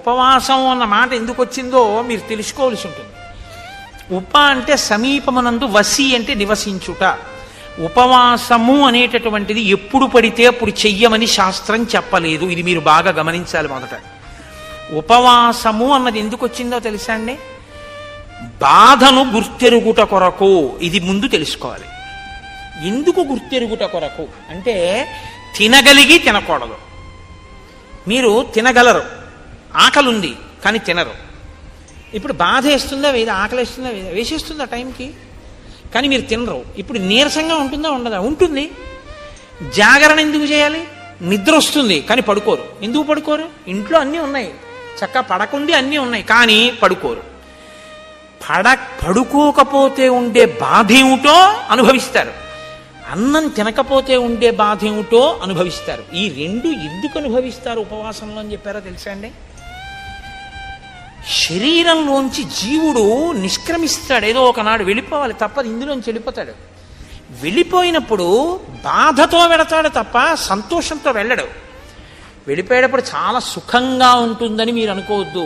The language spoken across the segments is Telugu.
ఉపవాసం అన్న మాట ఎందుకు వచ్చిందో మీరు తెలుసుకోవాల్సి ఉంటుంది. ఉప అంటే సమీపమునందు, వసి అంటే నివసించుట. ఉపవాసము అనేటటువంటిది ఎప్పుడు పడితే అప్పుడు చెయ్యమని శాస్త్రం చెప్పలేదు. ఇది మీరు బాగా గమనించాలి. మొదట ఉపవాసము అన్నది ఎందుకు వచ్చిందో తెలుసా అండి? బాధను గుర్తెరుగుట కొరకు. ఇది ముందు తెలుసుకోవాలి. ఎందుకు గుర్తెరుగుట కొరకు అంటే తినగలిగి తినకూడదు. మీరు తినగలరు, ఆకలి ఉంది కానీ తినరు. ఇప్పుడు బాధ వేస్తుందా వేదా, ఆకలి వేస్తుందా వేదా, వేసేస్తుందా టైంకి, కానీ మీరు తినరు. ఇప్పుడు నీరసంగా ఉంటుందా ఉండదా? ఉంటుంది. జాగరణ ఎందుకు చేయాలి? నిద్ర వస్తుంది కానీ పడుకోరు. ఎందుకు పడుకోరు? ఇంట్లో అన్నీ ఉన్నాయి, చక్కగా పడకుండి అన్నీ ఉన్నాయి, కానీ పడుకోరు. పడుకోకపోతే ఉండే బాధ ఏమిటో అనుభవిస్తారు, అన్నం తినకపోతే ఉండే బాధ ఏమిటో అనుభవిస్తారు. ఈ రెండు ఎందుకు అనుభవిస్తారు ఉపవాసంలో అని చెప్పారో తెలుసా అండి? శరీరంలోంచి జీవుడు నిష్క్రమిస్తాడు, ఏదో ఒకనాడు వెళ్ళిపోవాలి, తప్పదు, ఇందులోంచి వెళ్ళిపోతాడు. వెళ్ళిపోయినప్పుడు బాధతో వెళతాడు తప్ప సంతోషంతో వెళ్ళడు. వెళ్ళిపోయేటప్పుడు చాలా సుఖంగా ఉంటుందని మీరు అనుకోవద్దు,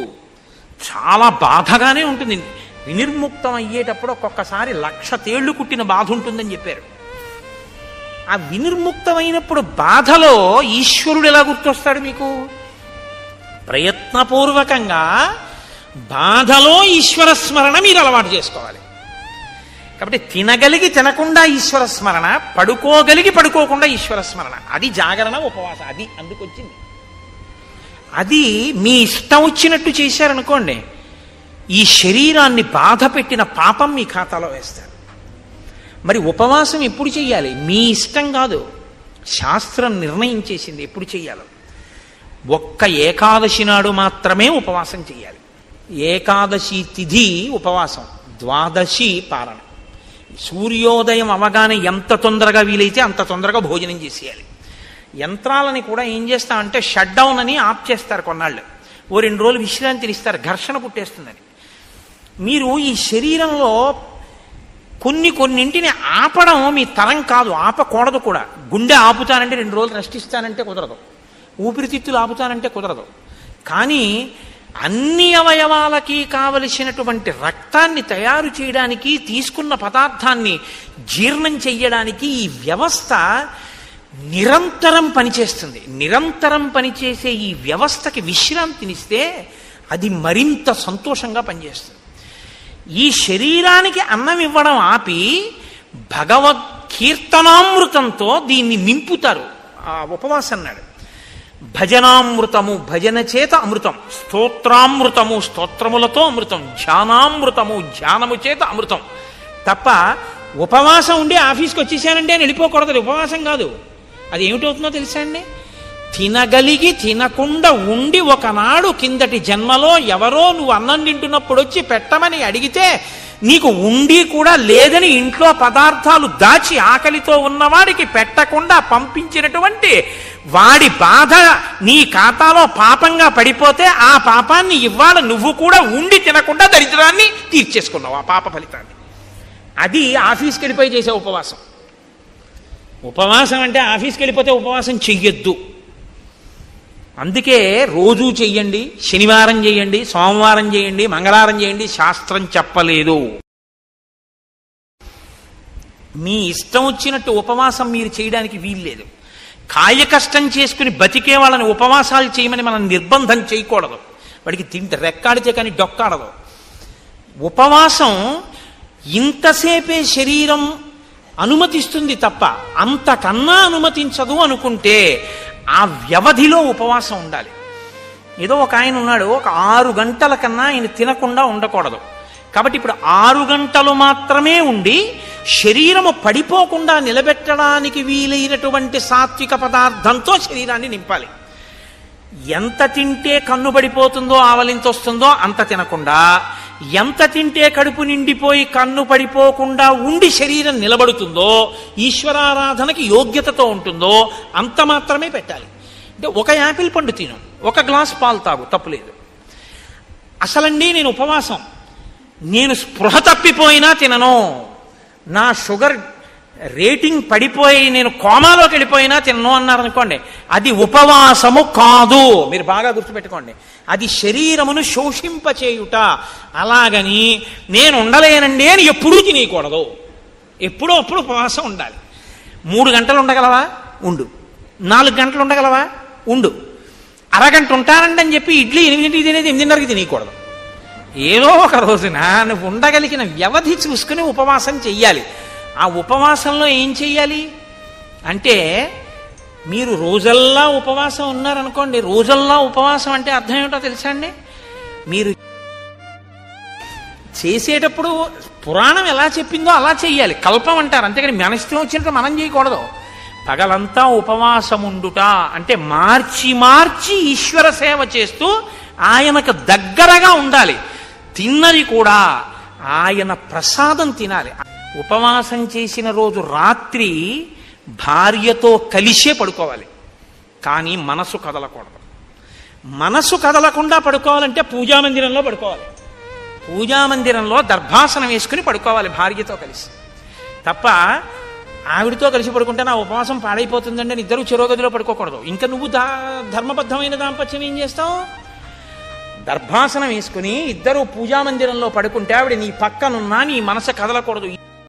చాలా బాధగానే ఉంటుంది. వినిర్ముక్తం అయ్యేటప్పుడు ఒక్కొక్కసారి 1,00,000 తేళ్లు కుట్టిన బాధ ఉంటుందని చెప్పారు. ఆ వినిర్ముక్తమైనప్పుడు బాధలో ఈశ్వరుడు ఎలా గుర్తొస్తాడు మీకు? ప్రయత్నపూర్వకంగా బాధలో ఈశ్వర స్మరణ మీరు అలవాటు చేసుకోవాలి. కాబట్టి తినగలిగి తినకుండా ఈశ్వర స్మరణ, పడుకోగలిగి పడుకోకుండా ఈశ్వర స్మరణ, అది జాగరణ, ఉపవాసం. అది అందుకొచ్చింది. అది మీ ఇష్టం వచ్చినట్టు చేశారనుకోండి, ఈ శరీరాన్ని బాధ పెట్టిన పాపం మీ ఖాతాలో వేస్తారు. మరి ఉపవాసం ఎప్పుడు చెయ్యాలి? మీ ఇష్టం కాదు, శాస్త్రం నిర్ణయం చేసింది ఎప్పుడు చెయ్యాలో. ఒక్క ఏకాదశి నాడు మాత్రమే ఉపవాసం చెయ్యాలి. ఏకాదశి తిథి ఉపవాసం, ద్వాదశి పారణ. సూర్యోదయం అవగానే ఎంత తొందరగా వీలైతే అంత తొందరగా భోజనం చేసేయాలి. యంత్రాలని కూడా ఏం చేస్తామంటే షట్ డౌన్ అని ఆఫ్ చేస్తారు కొన్నాళ్ళు, ఓ 2 రోజులు విశ్రాంతిని ఇస్తారు, ఘర్షణ పుట్టేస్తుందని. మీరు ఈ శరీరంలో కొన్నింటిని ఆపడం మీ తరం కాదు, ఆపకూడదు కూడా. గుండె ఆపుతానంటే 2 రోజులు రెస్ట్ ఇస్తానంటే కుదరదు, ఊపిరితిత్తులు ఆపుతానంటే కుదరదు. కానీ అన్ని అవయవాలకి కావలసినటువంటి రక్తాన్ని తయారు చేయడానికి, తీసుకున్న పదార్థాన్ని జీర్ణం చెయ్యడానికి ఈ వ్యవస్థ నిరంతరం పనిచేస్తుంది. నిరంతరం పనిచేసే ఈ వ్యవస్థకి విశ్రాంతినిస్తే అది మరింత సంతోషంగా పనిచేస్తుంది. ఈ శరీరానికి అన్నం ఇవ్వడం ఆపి భగవద్ కీర్తనామృతంతో దీన్ని నింపుతారు. ఆ ఉపవాసం అన్నాడు. భజనామృతము, భజన చేత అమృతం, స్తోత్రామృతము, స్తోత్రములతో అమృతం, ధ్యానామృతము, ధ్యానము చేత అమృతం. తప్ప ఉపవాసం ఉండి ఆఫీస్కి వచ్చేసానంటే అని వెళ్ళిపోకూడదు. ఉపవాసం కాదు. అది ఏమిటవుతుందో తెలుసా అండి? తినగలిగి తినకుండా ఉండి ఒకనాడు కిందటి జన్మలో ఎవరో నువ్వు అన్నం తింటున్నప్పుడు వచ్చి పెట్టమని అడిగితే నీకు ఉండి కూడా లేదని ఇంట్లో పదార్థాలు దాచి ఆకలితో ఉన్నవాడికి పెట్టకుండా పంపించినటువంటి వాడి బాధ నీ ఖాతాలో పాపంగా పడిపోతే ఆ పాపాన్ని ఇవాళ నువ్వు కూడా ఉండి తినకుండా దరిద్రాన్ని తీర్చేసుకున్నావు, ఆ పాప ఫలితాన్ని. అది ఆఫీస్కి వెళ్ళిపోయి చేసే ఉపవాసం. ఉపవాసం అంటే ఆఫీస్కి వెళ్ళిపోతే ఉపవాసం చెయ్యొద్దు. అందుకే రోజూ చెయ్యండి, శనివారం చేయండి, సోమవారం చేయండి, మంగళవారం చేయండి, శాస్త్రం చెప్పలేదు. మీ ఇష్టం వచ్చినట్టు ఉపవాసం మీరు చేయడానికి వీల్లేదు. కాయ కష్టం చేసుకుని బతికే వాళ్ళని ఉపవాసాలు చేయమని మనం నిర్బంధం చేయకూడదు. వాడికి తింటే రెక్కాడితే కానీ డొక్కాడదు. ఉపవాసం ఇంతసేపే శరీరం అనుమతిస్తుంది తప్ప అంతకన్నా అనుమతించదు అనుకుంటే ఆ వ్యవధిలో ఉపవాసం ఉండాలి. ఏదో ఒక ఆయన ఉన్నాడు, ఒక 6 గంటల కన్నా ఆయన తినకుండా ఉండకూడదు. కాబట్టి ఇప్పుడు 6 గంటలు మాత్రమే ఉండి శరీరము పడిపోకుండా నిలబెట్టడానికి వీలైనటువంటి సాత్విక పదార్థంతో శరీరాన్ని నింపాలి. ఎంత తింటే కన్ను పడిపోతుందో, ఆవలింత వస్తుందో అంత తినకుండా, ఎంత తింటే కడుపు నిండిపోయి కన్ను పడిపోకుండా ఉండి శరీరం నిలబడుతుందో, ఈశ్వరారాధనకి యోగ్యతతో ఉంటుందో అంత మాత్రమే పెట్టాలి. అంటే ఒక యాపిల్ పండు తిను, ఒక గ్లాస్ పాలు తాగు, తప్పులేదు. అసలండి నేను ఉపవాసం, నేను స్పృహ తప్పిపోయినా తినను, నా షుగర్ రేటింగ్ పడిపోయి నేను కోమాలోకి వెళ్ళిపోయినా తినను అన్నారనుకోండి, అది ఉపవాసము కాదు. మీరు బాగా గుర్తుపెట్టుకోండి, అది శరీరమును శోషింపచేయుట. అలాగని నేను ఉండలేనండి అని ఎప్పుడూ తినేయకూడదు. ఎప్పుడో అప్పుడు ఉపవాసం ఉండాలి. 3 గంటలు ఉండగలవా? ఉండు. 4 గంటలు ఉండగలవా? ఉండు. అరగంట ఉంటానండి అని చెప్పి ఇడ్లీ 8ంటికి తినేది 8:30కి తినేయకూడదు. ఏదో ఒక రోజున నువ్వు ఉండగలిగిన వ్యవధి చూసుకుని ఉపవాసం చెయ్యాలి. ఆ ఉపవాసంలో ఏం చెయ్యాలి అంటే, మీరు రోజల్లా ఉపవాసం ఉన్నారనుకోండి, రోజల్లా ఉపవాసం అంటే అర్థం ఏమిటో తెలుసా అండి? మీరు చేసేటప్పుడు పురాణం ఎలా చెప్పిందో అలా చెయ్యాలి. కల్పం అంటారు, అంతేకాని మన ఇష్టం వచ్చినట్టు మనం చేయకూడదు. పగలంతా ఉపవాసముండుట అంటే మార్చి మార్చి ఈశ్వర సేవ చేస్తూ ఆయనకు దగ్గరగా ఉండాలి. తిన్నది కూడా ఆయన ప్రసాదం తినాలి. ఉపవాసం చేసిన రోజు రాత్రి భార్యతో కలిసే పడుకోవాలి, కానీ మనసు కదలకూడదు. మనసు కదలకుండా పడుకోవాలంటే పూజామందిరంలో పడుకోవాలి. పూజామందిరంలో దర్భాసనం వేసుకుని పడుకోవాలి భార్యతో కలిసి. తప్ప ఆవిడతో కలిసి పడుకుంటే నా ఉపవాసం పాడైపోతుందండి అని ఇద్దరు చెరోగదిలో పడుకోకూడదు. ఇంకా నువ్వు ధర్మబద్ధమైన దాంపత్యం ఏం చేస్తావు? దర్భాసనం వేసుకుని ఇద్దరు పూజామందిరంలో పడుకుంటే ఆవిడ నీ పక్కనున్నా నీ మనసు కదలకూడదు.